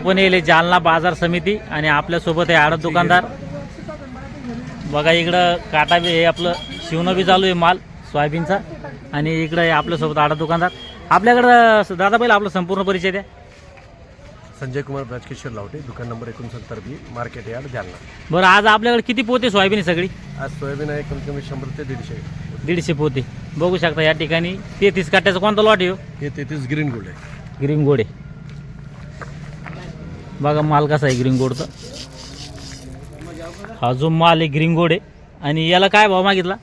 पण येले जालना बाजार समिती आणि आपल्यासोबत आहे आडत दुकानदार बघा। इकडं काटा बी हे आपलं शिवणं बी चालू आहे माल सोयाबीनचा आणि इकडं आहे आपल्यासोबत आडत दुकानदार। आपल्याकडं दादा पहिला आपला संपूर्ण परिचय द्या। संजय कुमार ब्रजकिशोर लावटे, दुकान number 69B, market yard, Jalna. बरं, आज आपल्याकडे किती पोते सोयाबीन आहे सगळी? आज सोयाबीन आहे कमीत कमी 100 ते 150 पोते बघू शकता या ठिकाणी। 33 काट्याचा कोणता लॉट आहे? हे 33 ग्रीन गोल्ड आहे। ग्रीन गोड आहे बघा, माल कसा आहे ग्रीन गोडचा। हा जो माल आहे ग्रीन गोड आहे आणि याला काय भाव मागितला?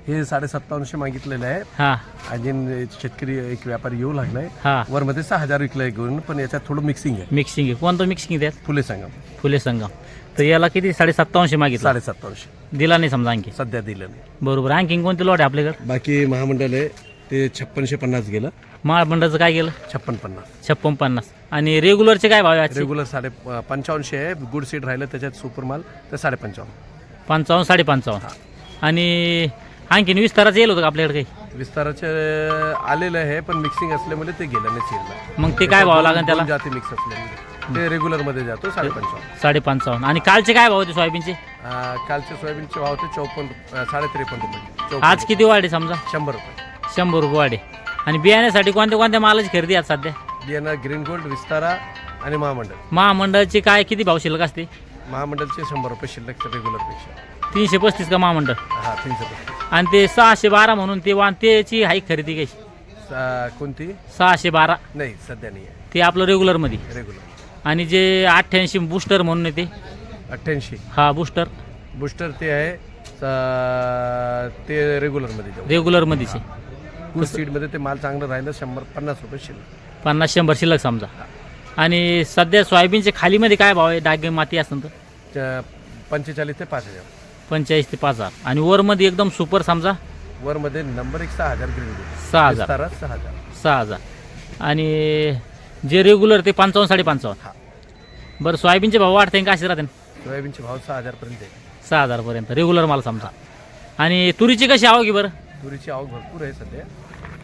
हे 5750 मागितलेलं आहे। हा, अजून शेतकरी एक व्यापारी येऊ लागलाय। हा, वर मध्ये 6000 विकलाय घेऊन, पण याच्यात थोडं मिक्सिंग आहे। मिक्सिंग आहे। कोणतं मिक्सिंग त्यात? फुले संगम। फुले संगम। तर याला किती 5750 मागितला? 5750 दिला नाही समजा आणखी? सध्या दिलं नाही। बरोबर। आणखी कोणते लॉट आहे आपल्याकडे? बाकी महामंडळ आहे ते 5650 गेलं। महामंडळाचं काय गेलं? 5650। 5650। आणि रेग्युलरचे काय भाव आहे? रेग्युलर 55 आहे। गुड सीड राहिलं त्याच्यात सुपर माल तर 55.5। 55 55.5। आणि आणखीन विस्ताराचं येईल होतं का आपल्याकडे काही? विस्ताराचे आलेलं आहे, पण मिक्सिंग असल्यामुळे ते गेलं नाही सीडला। मग ते काय भाव लागेल त्याला? जाती मिक्स असल्यामुळे ते रेग्युलर मध्ये जातो 55.5। 55.5। आणि कालचे काय भाव होते सोयाबीनचे? कालचे सोयाबीनचे भाव होते 53 रुपये। आज किती वाढे समजा? 100 रुपये। 100 रुपये वाढे। आणि बियाण्यासाठी कोणत्या कोणत्या मालाची खरेदी आहे सध्या? बियाणं ग्रीन गोल्ड, विस्तारा आणि महामंडळ। महामंडळाची काय किती भाव शिल्लक असते? महामंडळचे 100 रुपये शिल्लक रेग्युलर पेक्षा। 335 का महामंडळ? हा, 335। आणि ते 612 म्हणून ते त्याची आहे खरेदी काही? कोणती? 612 नाही, सध्या नाही आहे। ते आपलं रेग्युलर मध्ये। रेग्युलर। आणि जे 88 बूस्टर म्हणून येते? 88। हा, बूस्टर। बूस्टर ते आहे ते रेग्युलर मध्ये जाऊ। रेग्युलर मध्येचे गुड सीड मध्ये ते माल चांगलं राहिलं 150 रुपये शिल्लक। 50-100 शिल्लक समजा। आणि सध्या सोयाबीनचे खालीमध्ये काय भाव आहे डागे माती असेल तर? 45 ते 5000। 45 ते 5000। आणि वरमध्ये एकदम सुपर समजा? वर मध्ये नंबर 1 6000 ग्रीन गोल्ड। 6000। 6000। आणि जे रेग्युलर ते 55-55.5। हा। बरं, सोयाबीनचे भाव वाढते का असे राहते? सोयाबीनचे भाव 6000 पर्यंत आहे। 6000 पर्यंत रेग्युलर माल समजा। आणि तुरीची कशी आवक आहे बरं? तुरीची आवक भरपूर आहे सध्या।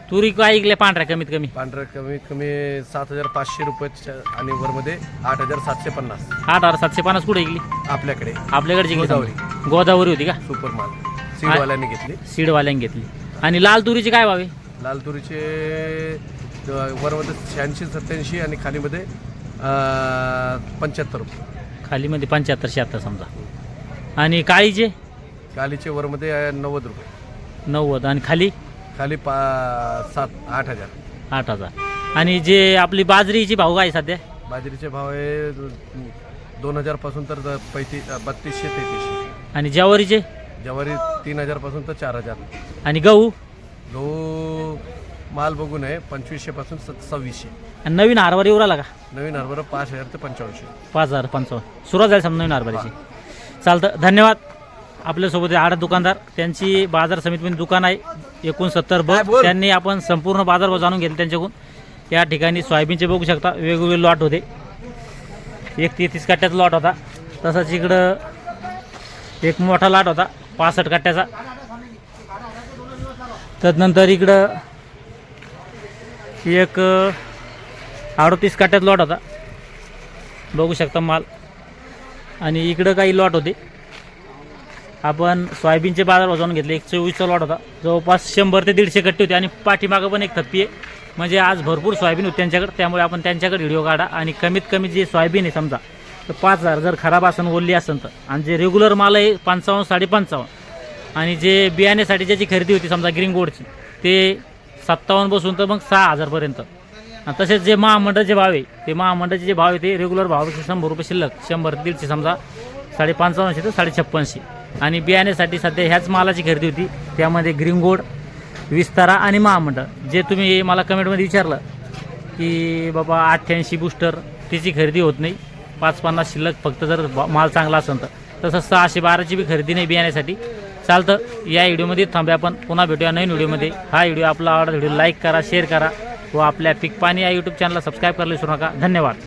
तुरी काय ऐकले पांढऱ्या कमीत कमी? पांढरा कमीत कमी 7500 रुपये आणि वर मध्ये 8750। 8750 कुठे ऐकली? आपल्याकडे आपल्याकडे गोदावरी। गोदावरी होती का? सुपर माल सीडवाल्यांनी घेतली। सीडवाल्यांनी घेतली। आणि लाल तुरीची काय भाव आहे? लाल तुरीचे वर मध्ये 86-87 आणि खाली मध्ये 75 रुपये। खालीमध्ये 75-76 समजा। आणि काळीचे? कालीचे वर मध्ये 90 रुपये। 90। आणि खाली? खाली 8,000। 8,000। आणि जे आपली बाजरीची भाव काय सध्या? बाजरीचे भाव आहे 2000 पासून तर 3200-3300। आणि ज्वारीचे? ज्वारी 3000 पासून तर 4000। आणि गहू? गहू माल बघून आहे 2500 पासून 2600। आणि नवीन हरभरा येऊ राहिला का? नवीन हरभरा 5000 ते 5500। 5055 सुरुवात झाली समजा नवीन हरभऱ्याची। चालतं, धन्यवाद। आपल्यासोबत आडत दुकानदार, त्यांची बाजार समितीमध्ये दुकान आहे 69B। त्यांनी आपण संपूर्ण बाजारभाव जाणून घेतले त्यांच्याकडून। या ठिकाणी सोयाबीनचे बघू शकता वेगवेगळे लॉट होते। एक 33 काट्याचा लॉट होता, तसंच इकडं एक मोठा लॉट होता 65 काट्याचा। त्यानंतर इकडं एक 38 काट्याचा लॉट होता बघू शकता माल। आणि इकडं काही लॉट होते। आपण सोयाबीनचे बाजार जाणून घेतले। 124चा लॉट होता, जवळपास 100 ते 150 कट्टे होते। आणि पाठीमागं पण एक थप्पी आहे, म्हणजे आज भरपूर सोयाबीन होती त्यांच्याकडे, त्यामुळे आपण त्यांच्याकडे व्हिडिओ काढा। आणि कमीत कमी जे सोयाबीन आहे समजा तर 5000 जर खराब असेल ओल्ली असेल तर, आणि जे रेग्युलर माल आहे 55-55। आणि जे बियाण्यासाठी ज्याची खरेदी होती समजा ग्रीन गोल्डची ते 57 बसून तर मग 6000 पर्यंत। आणि तसेच जे महामंडळाचे भाव आहे ते महामंडळाचे जे भाव आहे ते रेग्युलर भाव 100 रुपये शिल्लक, 100 ते 150 समजा 5550 ते 5650। आणि बियाण्यासाठी सध्या ह्याच मालाची खरेदी होती, त्यामध्ये ग्रीन गोल्ड, विस्तारा आणि महामंडळ। जे तुम्ही मला कमेंटमध्ये विचारलं की बाबा 88 बूस्टर त्याची खरेदी होत नाही, 550 शिल्लक फक्त जर माल चांगला असेल तर, तसं 612ची बी खरेदी नाही बियाण्यासाठी। चालतं, या व्हिडिओमध्ये थांबूया आपण, पुन्हा भेटूया नवीन व्हिडिओमध्ये। हा व्हिडिओ आपला आवडला व्हिडिओ लाईक करा, शेअर करा व आपल्या पीक पाणी या यूट्यूब चॅनलला सबस्क्राईब करायला विसरू नका। धन्यवाद।